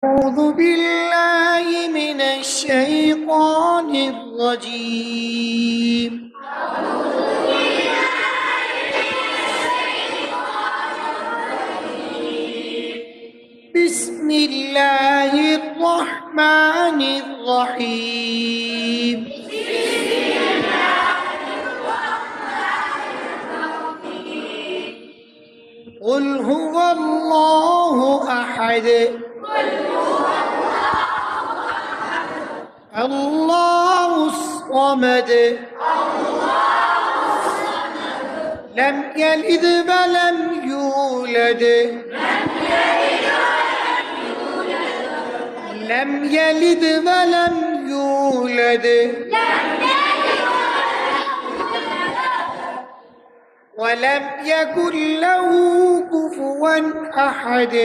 أعوذ بالله من الشيطان الرجيم. بسم الله الرحمن الرحيم. قل هو الله أحد الله الصمد لم يلد ولم يولد لم يلد ولم يولد ولم يكن له كفوا أحد.